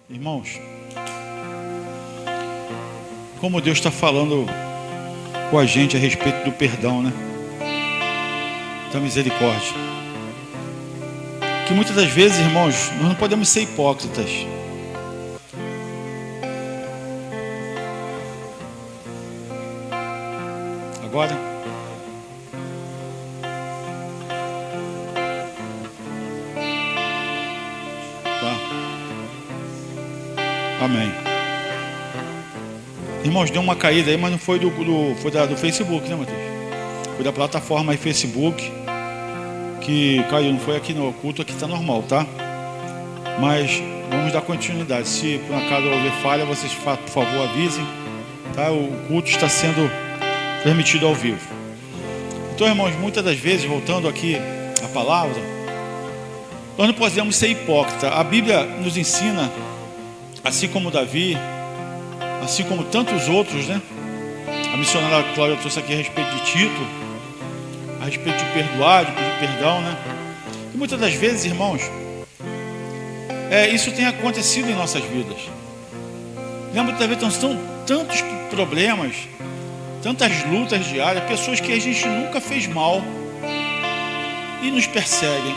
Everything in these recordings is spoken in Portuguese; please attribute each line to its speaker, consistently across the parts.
Speaker 1: Irmãos, como Deus está falando com a gente a respeito do perdão, né? Da misericórdia. Que muitas das vezes, irmãos, nós não podemos ser hipócritas. Agora, tá. Amém. Irmãos, deu uma caída aí, mas não foi do Facebook, né, Matheus? Foi da plataforma aí, Facebook, que caiu, não foi aqui no culto, aqui está normal, tá? Mas vamos dar continuidade. Se por acaso houver falha, vocês, por favor, avisem, tá? O culto está sendo transmitido ao vivo. Então, irmãos, muitas das vezes, voltando aqui à palavra, nós não podemos ser hipócritas. A Bíblia nos ensina, assim como Davi, assim como tantos outros, né? A missionária Cláudia trouxe aqui a respeito de Tito, a respeito de perdoar, de pedir perdão, né? E muitas das vezes, irmãos, isso tem acontecido em nossas vidas. Muitas vezes são tantos problemas, tantas lutas diárias, pessoas que a gente nunca fez mal e nos perseguem.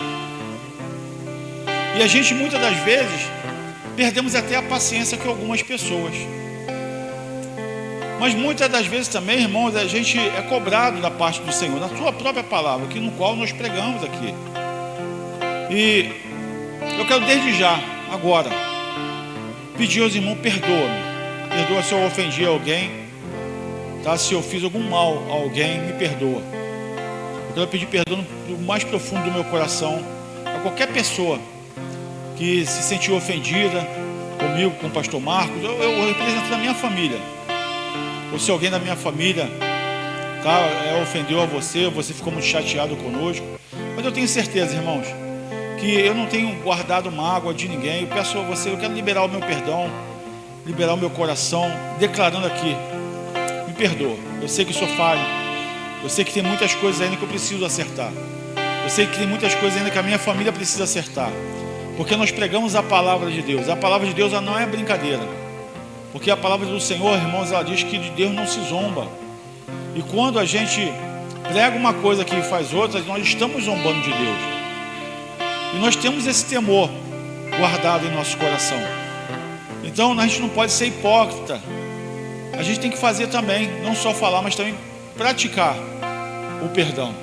Speaker 1: E a gente muitas das vezes perdemos até a paciência com algumas pessoas. Mas muitas das vezes também, irmãos, a gente é cobrado da parte do Senhor, na sua própria palavra, que no qual nós pregamos aqui. E eu quero desde já, agora, pedir aos irmãos, perdoa-me. Perdoa se eu ofendi alguém, tá? Se eu fiz algum mal a alguém, me perdoa. Eu quero pedir perdão do mais profundo do meu coração a qualquer pessoa que se sentiu ofendida comigo, com o pastor Marcos. Eu represento a minha família. Ou se alguém da minha família, tá, ofendeu a você, ou você ficou muito chateado conosco. Mas eu tenho certeza, irmãos, que eu não tenho guardado mágoa de ninguém. Eu peço a você, eu quero liberar o meu perdão, liberar o meu coração, declarando aqui: me perdoa. Eu sei que sou falho. Eu sei que tem muitas coisas ainda que eu preciso acertar. Eu sei que tem muitas coisas ainda que a minha família precisa acertar. Porque nós pregamos a palavra de Deus. A palavra de Deus, ela não é brincadeira. Porque a palavra do Senhor, irmãos, ela diz que de Deus não se zomba. E quando a gente prega uma coisa que faz outra, nós estamos zombando de Deus. E nós temos esse temor guardado em nosso coração. Então a gente não pode ser hipócrita. A gente tem que fazer também, não só falar, mas também praticar o perdão.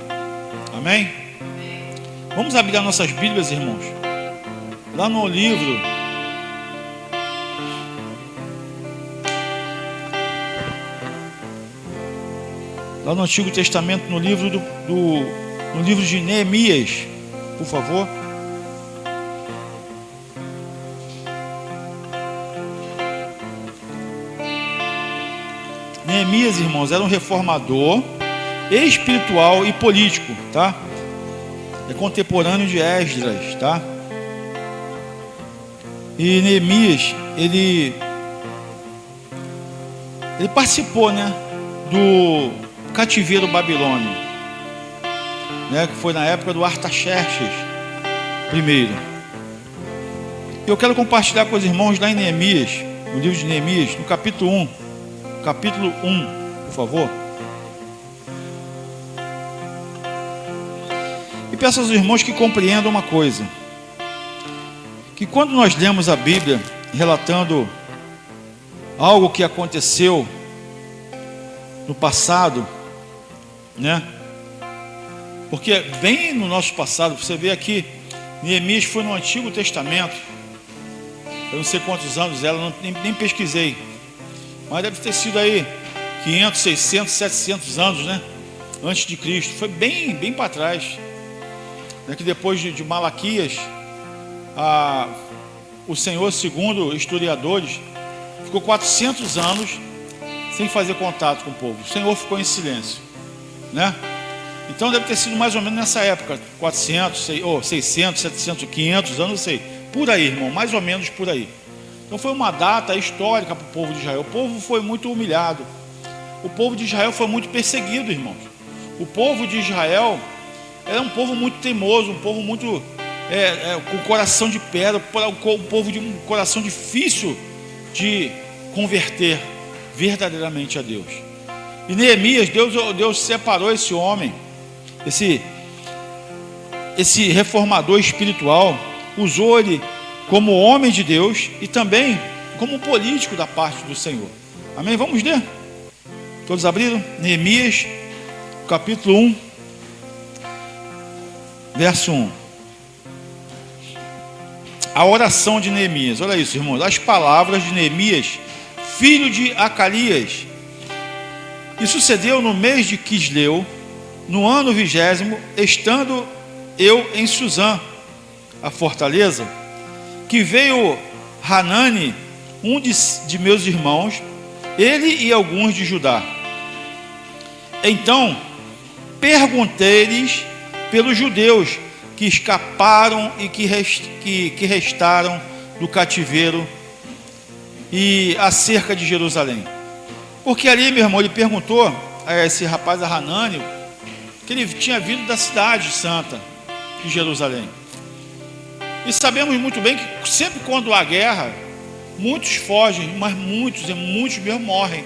Speaker 1: Amém? Vamos abrir nossas Bíblias, irmãos. Lá no livro lá no Antigo Testamento, no livro no livro de Neemias, por favor. Neemias, irmãos, era um reformador espiritual e político, tá? É contemporâneo de Esdras, tá? E Neemias, ele participou, né, do cativeiro babilônio, né, que foi na época do Artaxerxes I. Eu quero compartilhar com os irmãos lá em Neemias, no livro de Neemias, no capítulo 1, por favor. E peço aos irmãos que compreendam uma coisa, que quando nós lemos a Bíblia relatando algo que aconteceu no passado, né? Porque bem no nosso passado, você vê aqui, Neemias foi no Antigo Testamento. Eu não sei quantos anos ela, nem pesquisei, mas deve ter sido aí 500, 600, 700 anos, né? Antes de Cristo. Foi bem para trás, né? Que depois de Malaquias, o Senhor, segundo historiadores, ficou 400 anos sem fazer contato com o povo. O Senhor ficou em silêncio, né? Então deve ter sido mais ou menos nessa época, 400, 600, 700, 500 anos, não sei. Por aí, irmão, mais ou menos por aí. Então foi uma data histórica para o povo de Israel. O povo foi muito humilhado. O povo de Israel foi muito perseguido, irmãos. O povo de Israel era um povo muito teimoso, um povo muito com coração de pedra, um povo de um coração difícil de converter verdadeiramente a Deus. E Neemias, Deus separou esse homem, esse reformador espiritual, usou ele como homem de Deus e também como político da parte do Senhor. Amém? Vamos ler? Todos abriram? Neemias, capítulo 1, verso 1. A oração de Neemias. Olha isso, irmãos. As palavras de Neemias, filho de Acalias. E sucedeu no mês de Quisleu, no ano 20º, estando eu em Suzã, a fortaleza, que veio Hanani, um de meus irmãos, ele e alguns de Judá. Então perguntei-lhes pelos judeus que escaparam e que restaram do cativeiro e acerca de Jerusalém. Porque ali, meu irmão, ele perguntou a esse rapaz, a Hanani, que ele tinha vindo da cidade santa de Jerusalém. E sabemos muito bem que sempre quando há guerra, muitos fogem, mas muitos mesmo morrem.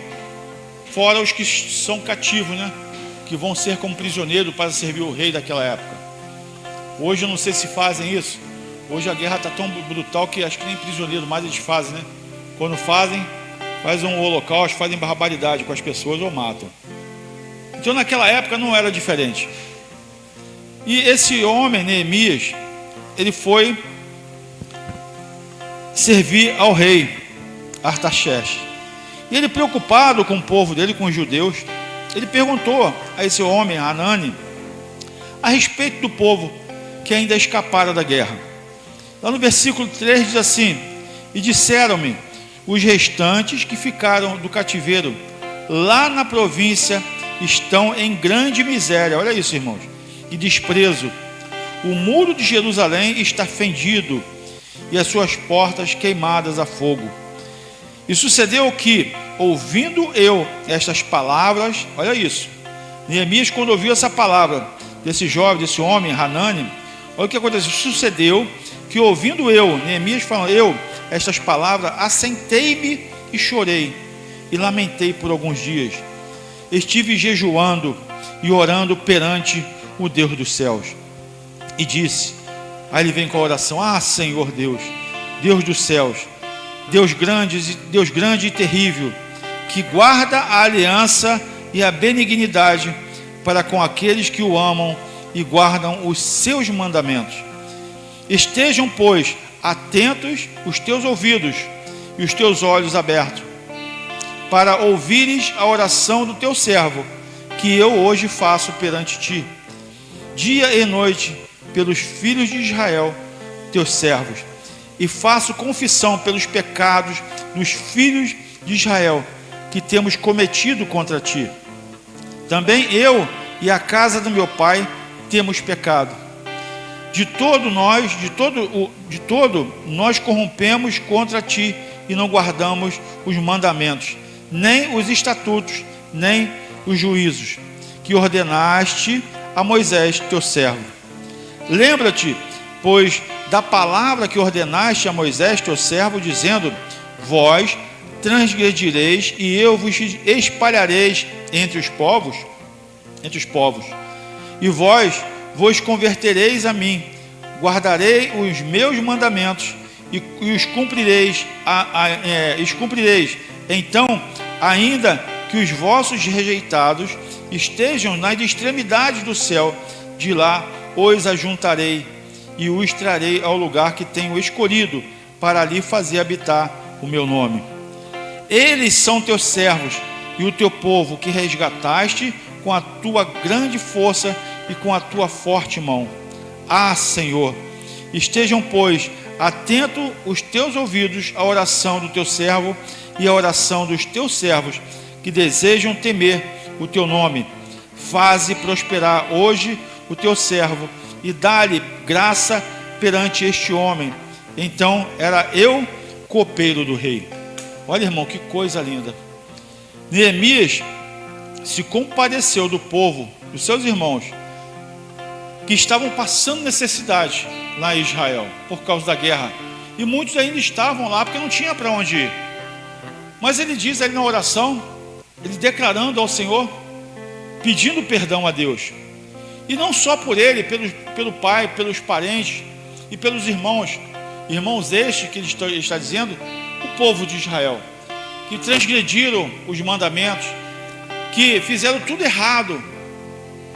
Speaker 1: Fora os que são cativos, né? Que vão ser como prisioneiros para servir o rei daquela época. Hoje eu não sei se fazem isso. Hoje a guerra está tão brutal que acho que nem prisioneiro mais eles fazem, né? Quando fazem um holocausto, fazem barbaridade com as pessoas ou matam. Então naquela época não era diferente. E esse homem, Neemias, ele foi servir ao rei Artaxerxes. E ele, preocupado com o povo dele, com os judeus, ele perguntou a esse homem, Hanani, a respeito do povo que ainda escapara da guerra. Lá no versículo 3 diz assim: e disseram-me, os restantes que ficaram do cativeiro lá na província estão em grande miséria. Olha isso, irmãos, e desprezo. O muro de Jerusalém está fendido e as suas portas queimadas a fogo. E sucedeu que, ouvindo eu estas palavras, olha isso, Neemias, quando ouviu essa palavra desse jovem, desse homem, Hanani, olha o que aconteceu. Sucedeu que, ouvindo eu, Neemias falando, estas palavras, assentei-me e chorei, e lamentei por alguns dias. Estive jejuando e orando perante o Deus dos céus. E disse, aí ele vem com a oração: ah, Senhor Deus, Deus dos céus, Deus grande e terrível, que guarda a aliança e a benignidade para com aqueles que o amam e guardam os seus mandamentos. Estejam, pois, atentos os teus ouvidos e os teus olhos abertos, para ouvires a oração do teu servo, que eu hoje faço perante ti, dia e noite, pelos filhos de Israel, teus servos, e faço confissão pelos pecados dos filhos de Israel, que temos cometido contra ti. Também eu e a casa do meu pai temos pecado. De todo nós corrompemos contra ti e não guardamos os mandamentos, nem os estatutos, nem os juízos que ordenaste a Moisés, teu servo. Lembra-te, pois, da palavra que ordenaste a Moisés, teu servo, dizendo: vós transgredireis e eu vos espalhareis entre os povos, e vós vos convertereis a mim, guardarei os meus mandamentos e os cumprireis, Então, ainda que os vossos rejeitados estejam nas extremidades do céu, de lá os ajuntarei e os trarei ao lugar que tenho escolhido, para ali fazer habitar o meu nome. Eles são teus servos e o teu povo, que resgataste com a tua grande força e com a tua forte mão. Ah, Senhor, estejam, pois, atentos os teus ouvidos à oração do teu servo e à oração dos teus servos, que desejam temer o teu nome. Faze prosperar hoje o teu servo e dá-lhe graça perante este homem. Então era eu copeiro do rei. Olha, irmão, que coisa linda. Neemias se compadeceu do povo, dos seus irmãos, que estavam passando necessidade lá em Israel, por causa da guerra. E muitos ainda estavam lá, porque não tinha para onde ir. Mas ele diz ali na oração, ele declarando ao Senhor, pedindo perdão a Deus. E não só por ele, pelo pai, pelos parentes e pelos irmãos. Irmãos estes que ele está dizendo, o povo de Israel, que transgrediram os mandamentos, que fizeram tudo errado,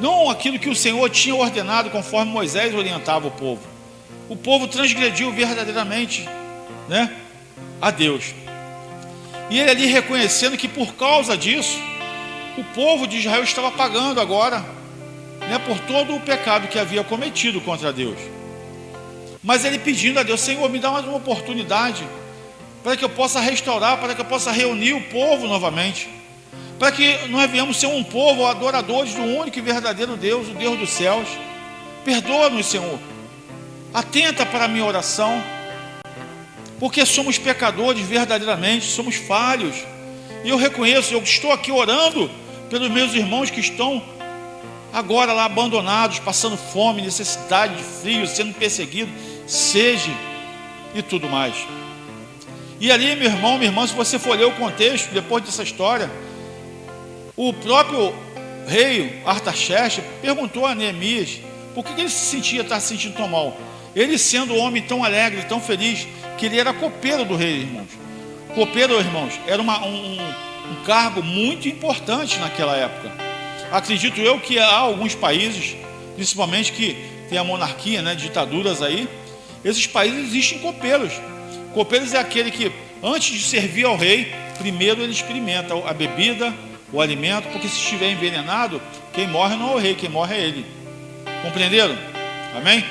Speaker 1: não aquilo que o Senhor tinha ordenado, conforme Moisés orientava o povo. O povo transgrediu verdadeiramente, né, a Deus. E ele ali reconhecendo que por causa disso, o povo de Israel estava pagando agora, né, por todo o pecado que havia cometido contra Deus. Mas ele pedindo a Deus, Senhor, me dá mais uma oportunidade, para que eu possa restaurar, para que eu possa reunir o povo novamente, para que nós venhamos ser um povo adoradores do único e verdadeiro Deus, o Deus dos céus. Perdoa-nos, Senhor. Atenta para a minha oração, porque somos pecadores verdadeiramente, somos falhos. E eu reconheço, eu estou aqui orando pelos meus irmãos que estão agora lá abandonados, passando fome, necessidade de frio, sendo perseguidos, sede e tudo mais. E ali, meu irmão, minha irmã, se você for ler o contexto, depois dessa história, o próprio rei Artaxerxes perguntou a Neemias por que ele estava se sentindo tão mal. Ele sendo um homem tão alegre, tão feliz, que ele era copeiro do rei, irmãos. Copeiro, irmãos, era um cargo muito importante naquela época. Acredito eu que há alguns países, principalmente que tem a monarquia, né, ditaduras aí, esses países existem copeiros. Copeiros é aquele que, antes de servir ao rei, primeiro ele experimenta a bebida, o alimento, porque se estiver envenenado, quem morre não é o rei, quem morre é ele. Compreenderam? Amém?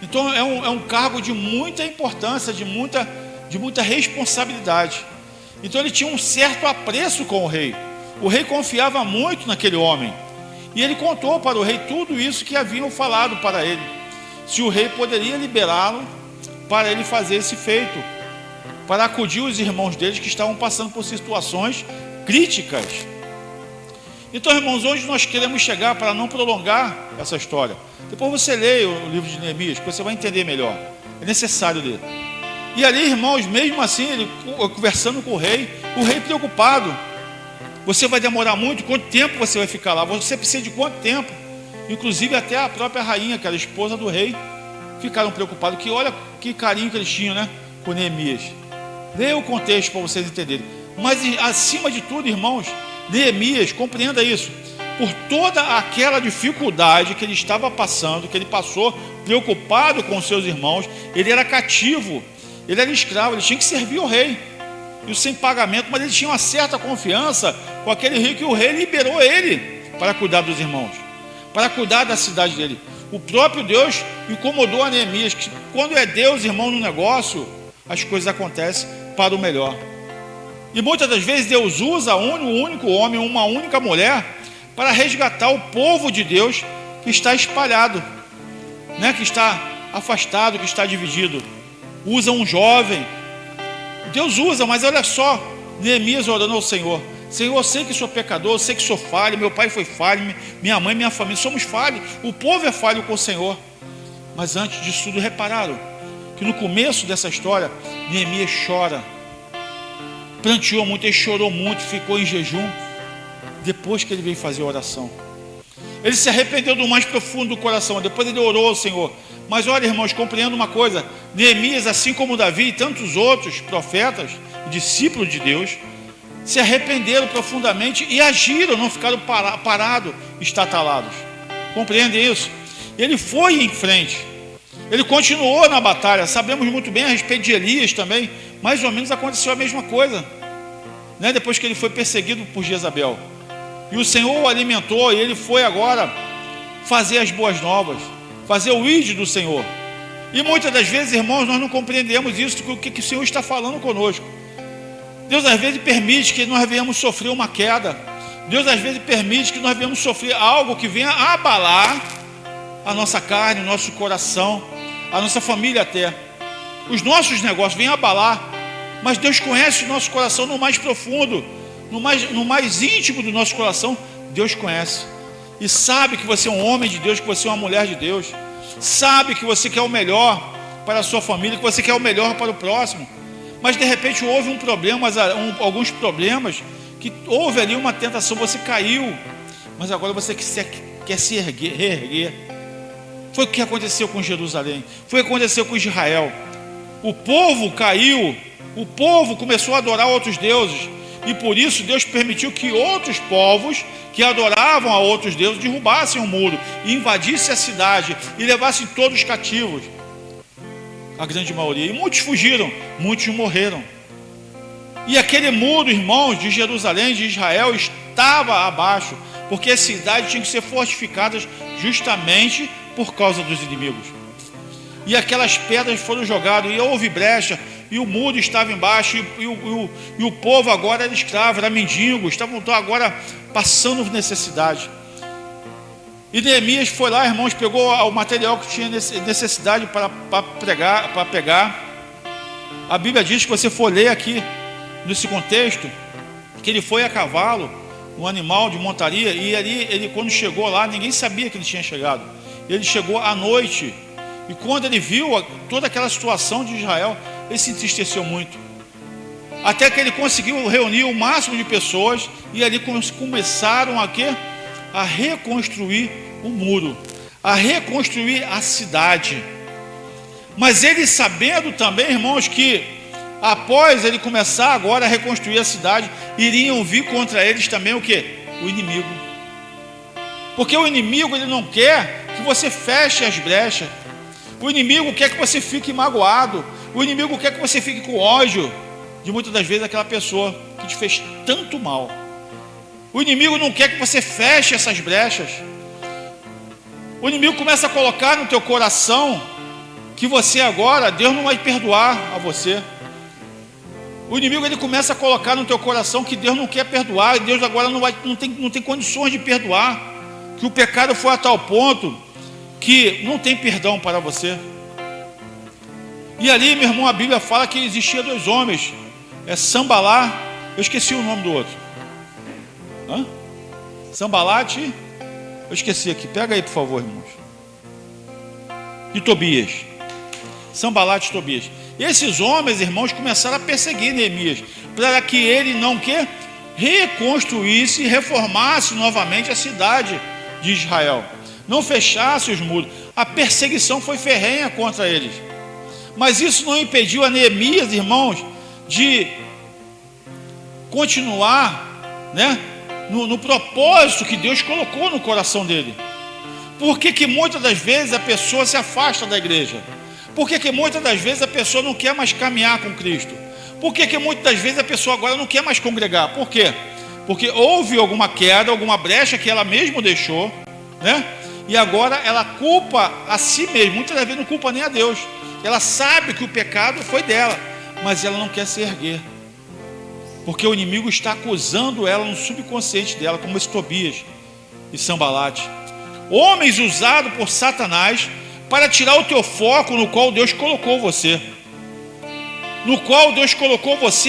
Speaker 1: Então é um cargo de muita importância, de muita responsabilidade. Então ele tinha um certo apreço com o rei. O rei confiava muito naquele homem. E ele contou para o rei tudo isso que haviam falado para ele. Se o rei poderia liberá-lo para ele fazer esse feito, para acudir os irmãos deles que estavam passando por situações críticas. Então, irmãos, hoje nós queremos chegar, para não prolongar essa história. Depois você lê o livro de Neemias, que você vai entender melhor. É necessário ler. E ali, irmãos, mesmo assim, ele conversando com o rei preocupado. Você vai demorar muito? Quanto tempo você vai ficar lá? Você precisa de quanto tempo? Inclusive até a própria rainha, que era a esposa do rei, ficaram preocupados. Que olha que carinho que eles tinham, né, com Neemias. Leia o contexto para vocês entenderem. Mas acima de tudo, irmãos, Neemias, compreenda isso, por toda aquela dificuldade que ele estava passando, que ele passou, preocupado com os seus irmãos, ele era cativo, ele era escravo, ele tinha que servir ao rei, e sem pagamento, mas ele tinha uma certa confiança com aquele rei, que o rei liberou ele para cuidar dos irmãos, para cuidar da cidade dele. O próprio Deus incomodou a Neemias, que quando é Deus, irmão, no negócio, as coisas acontecem para o melhor. E muitas das vezes Deus usa um único homem, uma única mulher, para resgatar o povo de Deus que está espalhado, né? Que está afastado, que está dividido. Usa um jovem. Deus usa, mas olha só, Neemias orando ao Senhor. Senhor, eu sei que sou pecador, eu sei que sou falho, meu pai foi falho, minha mãe, minha família, somos falhos. O povo é falho com o Senhor. Mas antes disso tudo, repararam que no começo dessa história, Neemias chora. Pranteou muito, ele chorou muito, ficou em jejum. Depois que ele veio fazer a oração, ele se arrependeu do mais profundo do coração. Depois ele orou ao Senhor. Mas olha, irmãos, compreenda uma coisa: Neemias, assim como Davi e tantos outros profetas e discípulos de Deus, se arrependeram profundamente e agiram, não ficaram parados, estatalados. Compreendem isso? Ele foi em frente, ele continuou na batalha. Sabemos muito bem a respeito de Elias também. Mais ou menos aconteceu a mesma coisa, né? Depois que ele foi perseguido por Jezabel, e o Senhor o alimentou, e ele foi agora fazer as boas novas, fazer o ídolo do Senhor. E muitas das vezes, irmãos, nós não compreendemos isso, o que o Senhor está falando conosco. Deus às vezes permite que nós venhamos sofrer uma queda. Deus às vezes permite que nós venhamos sofrer algo que venha abalar a nossa carne, o nosso coração, a nossa família até. Os nossos negócios vêm abalar, mas Deus conhece o nosso coração no mais profundo, no mais íntimo do nosso coração. Deus conhece e sabe que você é um homem de Deus, que você é uma mulher de Deus. sabe que você quer o melhor para a sua família, que você quer o melhor para o próximo, mas de repente houve um problema, alguns problemas, que houve ali uma tentação, você caiu, mas agora você quer se reerguer. Foi o que aconteceu com Jerusalém, foi o que aconteceu com Israel. O povo caiu, o povo começou a adorar outros deuses, e por isso Deus permitiu que outros povos que adoravam a outros deuses derrubassem o muro, e invadissem a cidade, e levassem todos cativos, a grande maioria. E muitos fugiram, muitos morreram. E aquele muro, irmãos, de Jerusalém, de Israel, estava abaixo, porque a cidade tinha que ser fortificada justamente por causa dos inimigos. E aquelas pedras foram jogadas, e houve brecha, e o muro estava embaixo, e o povo agora era escravo, era mendigo, estavam agora passando necessidade. E Neemias foi lá, irmãos, pegou o material que tinha necessidade para pegar. A Bíblia diz que você for ler aqui, nesse contexto, que ele foi a cavalo, um animal de montaria, e ali, ele quando chegou lá, ninguém sabia que ele tinha chegado. Ele chegou à noite, e quando ele viu toda aquela situação de Israel, ele se entristeceu muito. Até que ele conseguiu reunir o máximo de pessoas, e ali começaram a reconstruir o muro, a reconstruir a cidade. Mas ele sabendo também, irmãos, que após ele começar agora a reconstruir a cidade, iriam vir contra eles também o quê? O inimigo. Porque o inimigo, ele não quer que você feche as brechas. O inimigo quer que você fique magoado. O inimigo quer que você fique com ódio de muitas das vezes aquela pessoa que te fez tanto mal. O inimigo não quer que você feche essas brechas. O inimigo começa a colocar no teu coração que você agora, Deus não vai perdoar a você. O inimigo, ele começa a colocar no teu coração que Deus não quer perdoar, Deus agora não tem condições de perdoar, que o pecado foi a tal ponto que não tem perdão para você. E ali, meu irmão, a Bíblia fala que existia dois homens, Sambalá, eu esqueci o nome do outro. Sambalate, eu esqueci aqui, pega aí por favor, irmãos. E Tobias. Sambalate e Tobias. Esses homens, irmãos, começaram a perseguir Neemias, para que ele não reconstruísse e reformasse novamente a cidade de Israel, não fechasse os muros. A perseguição foi ferrenha contra eles, mas isso não impediu a Neemias, irmãos, de continuar, no propósito que Deus colocou no coração dele. Por que muitas das vezes a pessoa se afasta da igreja? Por que muitas das vezes a pessoa não quer mais caminhar com Cristo? Por que muitas das vezes a pessoa agora não quer mais congregar? Por quê? Porque houve alguma queda, alguma brecha que ela mesma deixou, e agora ela culpa a si mesma. Muitas das vezes não culpa nem a Deus. Ela sabe que o pecado foi dela, mas ela não quer se erguer, porque o inimigo está acusando ela no subconsciente dela, como esse Tobias e Sambalate, homens usados por Satanás para tirar o teu foco no qual Deus colocou você,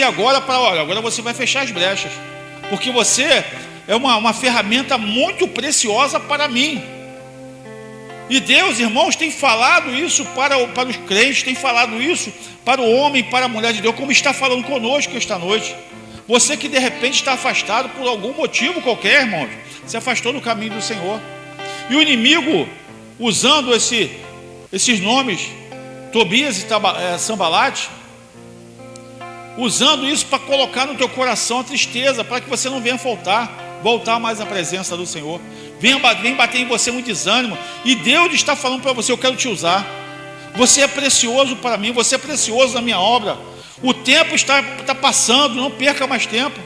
Speaker 1: agora agora você vai fechar as brechas, porque você é uma ferramenta muito preciosa para mim. E Deus, irmãos, tem falado isso para os crentes, tem falado isso para o homem, para a mulher de Deus, como está falando conosco esta noite. Você que de repente está afastado por algum motivo qualquer, irmãos, se afastou do caminho do Senhor. E o inimigo, usando esses nomes, Tobias e Sambalate, usando isso para colocar no teu coração a tristeza, para que você não venha voltar mais à presença do Senhor. Vem bater em você um desânimo. E Deus está falando para você: eu quero te usar. Você é precioso para mim, você é precioso na minha obra. O tempo está passando, não perca mais tempo.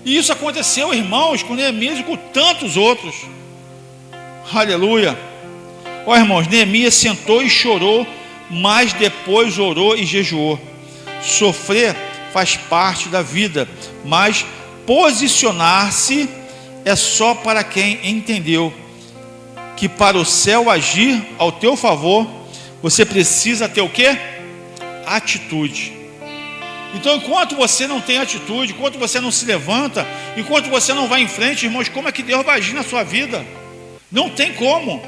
Speaker 1: E isso aconteceu, irmãos, com Neemias e com tantos outros. Aleluia. Irmãos, Neemias sentou e chorou, mas depois orou e jejuou. Sofrer faz parte da vida, mas posicionar-se é só para quem entendeu que para o céu agir ao teu favor, você precisa ter o quê? Atitude. Então, enquanto você não tem atitude, enquanto você não se levanta, enquanto você não vai em frente, irmãos, como é que Deus vai agir na sua vida? Não tem como.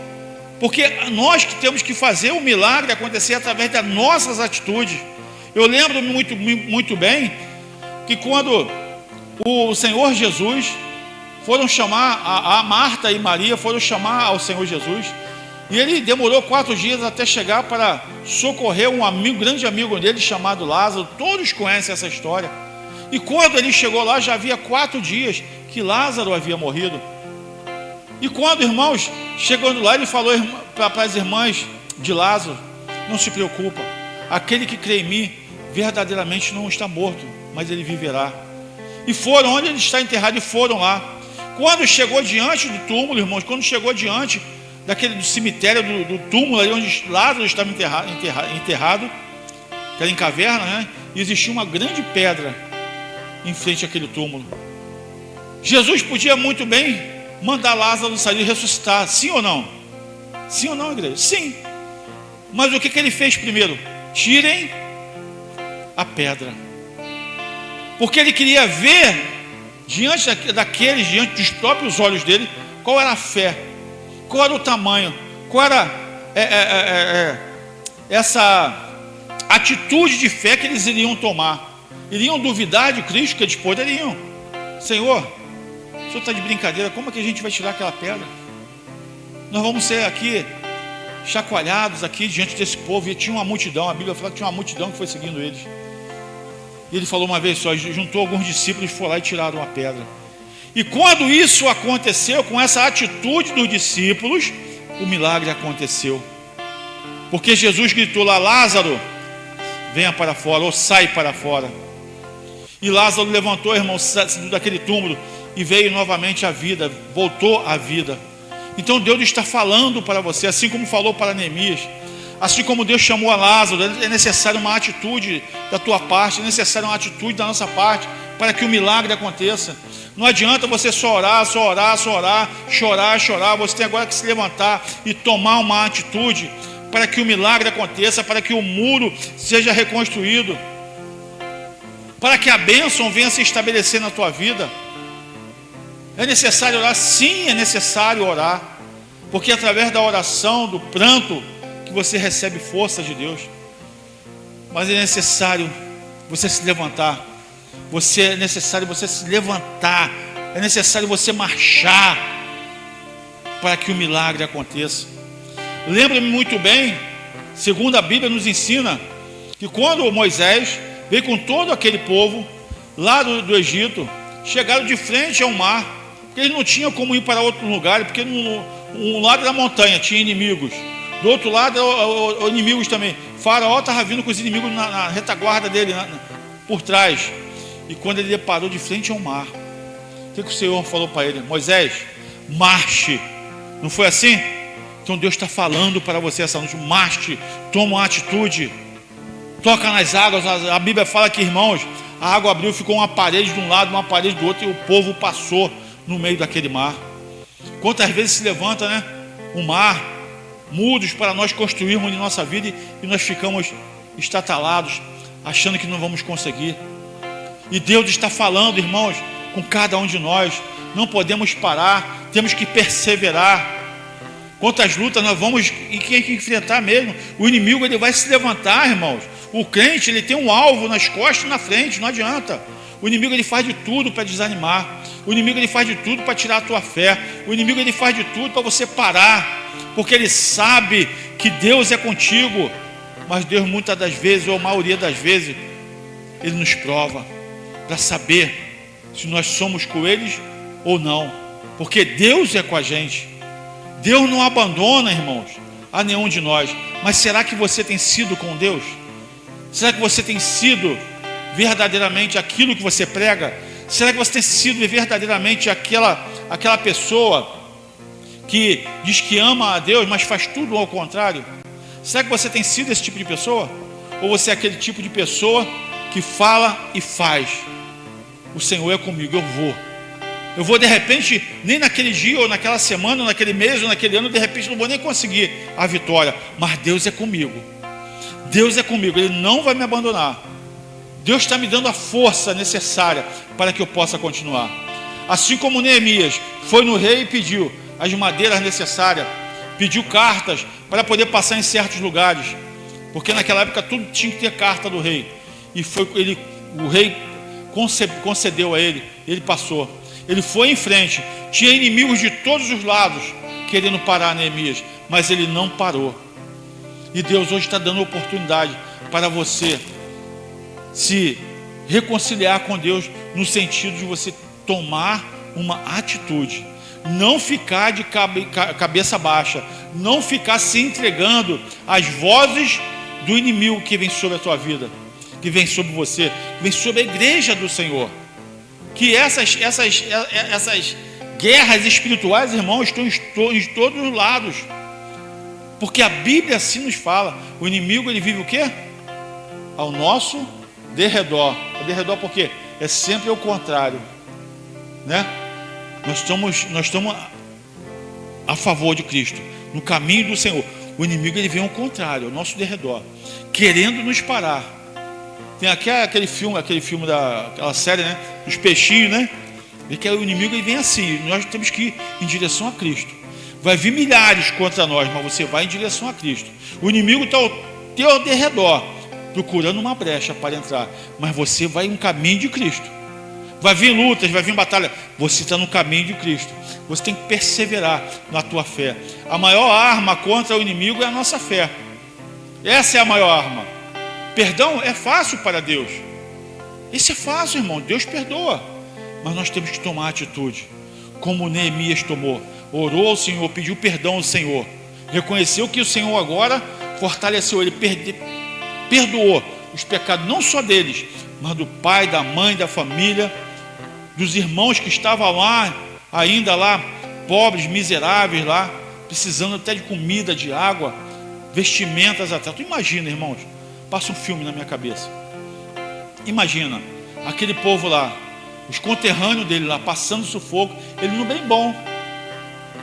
Speaker 1: Porque nós que temos que fazer o milagre acontecer através das nossas atitudes. Eu lembro muito bem que quando o Senhor Jesus foram chamar, a Marta e Maria foram chamar ao Senhor Jesus, e ele demorou 4 dias até chegar para socorrer um grande amigo dele chamado Lázaro. Todos conhecem essa história. E quando ele chegou lá, já havia 4 dias que Lázaro havia morrido. E quando, irmãos, chegando lá, ele falou para as irmãs de Lázaro: não se preocupa, aquele que crê em mim verdadeiramente não está morto, mas ele viverá. E foram onde ele está enterrado, e foram lá. Quando chegou diante do túmulo, irmãos, quando chegou diante do cemitério, do túmulo ali onde Lázaro estava enterrado, que era em caverna, né? E existia uma grande pedra em frente àquele túmulo. Jesus podia muito bem mandar Lázaro sair e ressuscitar, sim ou não? Sim ou não, igreja? Sim. Mas o que ele fez primeiro? Tirem a pedra. Porque ele queria ver diante dos próprios olhos dele, qual era a fé, qual era o tamanho, qual era essa atitude de fé que eles iriam tomar. Iriam duvidar de Cristo? Que eles poderiam. Senhor, o Senhor está de brincadeira, como é que a gente vai tirar aquela pedra? Nós vamos ser aqui chacoalhados aqui diante desse povo. E tinha uma multidão, a Bíblia fala que tinha uma multidão que foi seguindo eles. E ele falou uma vez só, juntou alguns discípulos, foram lá e tiraram a pedra. E quando isso aconteceu, com essa atitude dos discípulos, o milagre aconteceu. Porque Jesus gritou lá: Lázaro, venha para fora, ou sai para fora. E Lázaro levantou, irmão, daquele túmulo e veio novamente à vida, voltou à vida. Então Deus está falando para você, assim como falou para Neemias, assim como Deus chamou a Lázaro. É necessário uma atitude da tua parte, é necessário uma atitude da nossa parte para que o milagre aconteça. Não adianta você só orar, chorar. Você tem agora que se levantar e tomar uma atitude para que o milagre aconteça, para que o muro seja reconstruído, para que a bênção venha se estabelecer na tua vida. É necessário orar? Sim, é necessário orar, porque através da oração, do pranto, que você recebe força de Deus. Mas é necessário você se levantar. É necessário você se levantar. É necessário você marchar para que o milagre aconteça. Lembra-me muito bem, segundo a Bíblia nos ensina, que quando Moisés veio com todo aquele povo lá do Egito, chegaram de frente ao mar, porque eles não tinham como ir para outro lugar, porque um lado da montanha tinha inimigos, do outro lado inimigos também. Faraó estava vindo com os inimigos na retaguarda dele, por trás. E quando ele deparou de frente ao mar, o que o Senhor falou para ele? Moisés, marche. Não foi assim? Então Deus está falando para você essa noite: marche, toma uma atitude, toca nas águas. A Bíblia fala que, irmãos, a água abriu, ficou uma parede de um lado, uma parede do outro, e o povo passou no meio daquele mar. Quantas vezes se levanta, né, um mar, muros para nós construirmos em nossa vida, e nós ficamos estatalados, achando que não vamos conseguir. E Deus está falando, irmãos, com cada um de nós. Não podemos parar, temos que perseverar. Quantas lutas nós vamos enfrentar mesmo. O inimigo, ele vai se levantar, irmãos. O crente, ele tem um alvo nas costas e na frente, não adianta. O inimigo, ele faz de tudo para desanimar. O inimigo, ele faz de tudo para tirar a tua fé. O inimigo, ele faz de tudo para você parar, porque ele sabe que Deus é contigo. Mas Deus, muitas das vezes, ou a maioria das vezes, ele nos prova para saber se nós somos com eles ou não, porque Deus é com a gente. Deus não abandona, irmãos, a nenhum de nós. Mas será que você tem sido com Deus? Será que você tem sido verdadeiramente aquilo que você prega? Será que você tem sido verdadeiramente aquela pessoa que diz que ama a Deus, mas faz tudo ao contrário? Será que você tem sido esse tipo de pessoa? Ou você é aquele tipo de pessoa que fala e faz? O Senhor é comigo, eu vou de repente, nem naquele dia, ou naquela semana, ou naquele mês, ou naquele ano, de repente não vou nem conseguir a vitória, mas Deus é comigo. Deus é comigo, Ele não vai me abandonar. Deus está me dando a força necessária para que eu possa continuar. Assim como Neemias foi no rei e pediu as madeiras necessárias pediu cartas para poder passar em certos lugares, porque naquela época tudo tinha que ter carta do rei. E o rei concedeu a ele, ele passou. Ele foi em frente, tinha inimigos de todos os lados querendo parar Neemias, mas ele não parou. E Deus hoje está dando oportunidade para você se reconciliar com Deus, no sentido de você tomar uma atitude, não ficar de cabeça baixa, não ficar se entregando às vozes do inimigo que vem sobre a tua vida, que vem sobre você, que vem sobre a igreja do Senhor. Que essas guerras espirituais, irmãos, estão em todos os lados, porque a Bíblia assim nos fala. O inimigo, ele vive o quê? Ao nosso derredor. Ao derredor por quê? É sempre o contrário, né? Nós estamos a favor de Cristo, no caminho do Senhor. O inimigo, ele vem ao contrário, ao nosso derredor, querendo nos parar. Tem aqui aquele filme daquela série, né? Dos peixinhos, né? E que o inimigo, ele vem assim. Nós temos que ir em direção a Cristo. Vai vir milhares contra nós, mas você vai em direção a Cristo. O inimigo está ao teu derredor, procurando uma brecha para entrar, mas você vai em um caminho de Cristo. Vai vir lutas, vai vir batalha, você está no caminho de Cristo. Você tem que perseverar na tua fé. A maior arma contra o inimigo é a nossa fé. Essa é a maior arma. Perdão é fácil para Deus. Isso é fácil, irmão. Deus perdoa. Mas nós temos que tomar atitude, como Neemias tomou. Orou ao Senhor, pediu perdão ao Senhor, reconheceu que o Senhor agora fortaleceu ele, perdoou os pecados, não só deles, mas do pai, da mãe, da família, dos irmãos que estavam lá, ainda lá, pobres, miseráveis lá, precisando até de comida, de água, vestimentas até. Tu imagina, irmãos, passa um filme na minha cabeça. Imagina aquele povo lá, os conterrâneos dele lá, passando sufoco, ele no bem bom,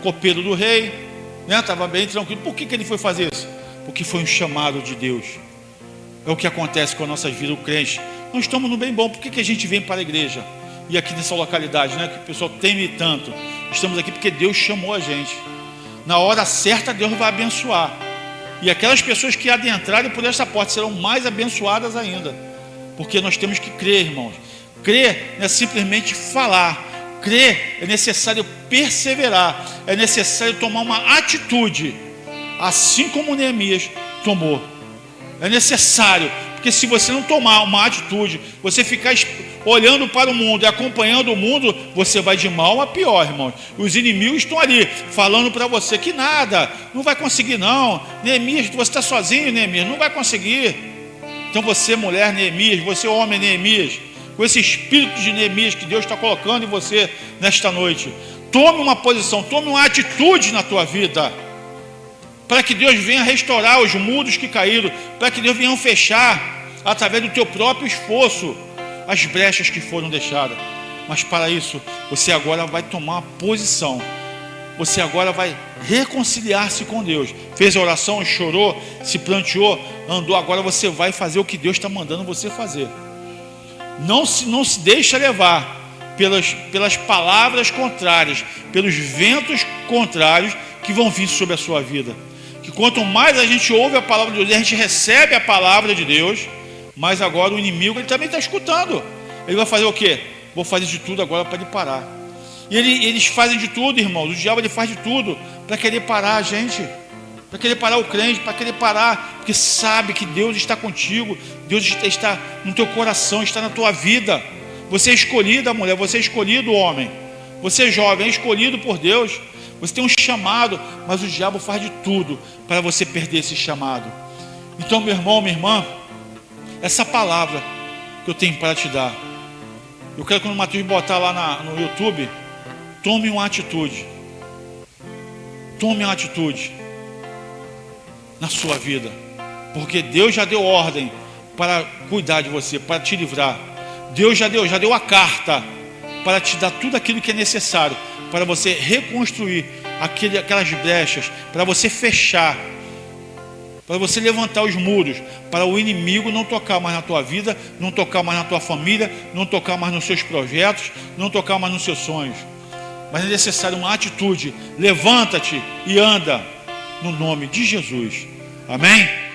Speaker 1: copeiro do rei, né? Estava bem tranquilo. Por que ele foi fazer isso? Porque foi um chamado de Deus. É o que acontece com as nossas vidas, o crente. Nós estamos no bem bom. Por que a gente vem para a igreja? E aqui nessa localidade, né? Que o pessoal teme tanto. Estamos aqui porque Deus chamou a gente. Na hora certa, Deus vai abençoar. E aquelas pessoas que adentrarem por essa porta serão mais abençoadas ainda. Porque nós temos que crer, irmãos. Crer não é simplesmente falar. Crer é necessário perseverar. É necessário tomar uma atitude, assim como Neemias tomou. É necessário, porque se você não tomar uma atitude, você ficar olhando para o mundo e acompanhando o mundo, você vai de mal a pior, irmão. Os inimigos estão ali, falando para você que nada, não vai conseguir não. Neemias, você está sozinho, Neemias, não vai conseguir. Então você, mulher Neemias, você, homem Neemias, com esse espírito de Neemias que Deus está colocando em você nesta noite, tome uma posição, tome uma atitude na tua vida, para que Deus venha restaurar os muros que caíram, para que Deus venha fechar, através do teu próprio esforço, as brechas que foram deixadas. Mas para isso, você agora vai tomar uma posição, você agora vai reconciliar-se com Deus. Fez a oração, chorou, se planteou, andou, agora você vai fazer o que Deus está mandando você fazer. Não se deixa levar pelas palavras contrárias, pelos ventos contrários que vão vir sobre a sua vida. Que quanto mais a gente ouve a palavra de Deus, a gente recebe a palavra de Deus, mas agora o inimigo, ele também está escutando. Ele vai fazer o quê? Vou fazer de tudo agora para ele parar. E eles fazem de tudo, irmãos. O diabo, ele faz de tudo para querer parar a gente, para querer parar o crente, para querer parar, porque sabe que Deus está contigo, Deus está no teu coração, está na tua vida. Você é escolhida, mulher, você é escolhido, homem, você é jovem, é escolhido por Deus. Você tem um chamado, mas o diabo faz de tudo para você perder esse chamado. Então, meu irmão, minha irmã, essa palavra que eu tenho para te dar, eu quero que o Matheus botar lá no YouTube, tome uma atitude. Tome uma atitude na sua vida, porque Deus já deu ordem para cuidar de você, para te livrar. Deus já deu a carta para te dar tudo aquilo que é necessário para você reconstruir aquelas brechas, para você fechar, para você levantar os muros, para o inimigo não tocar mais na tua vida, não tocar mais na tua família, não tocar mais nos seus projetos, não tocar mais nos seus sonhos. Mas é necessário uma atitude. Levanta-te e anda. no nome de Jesus. Amém?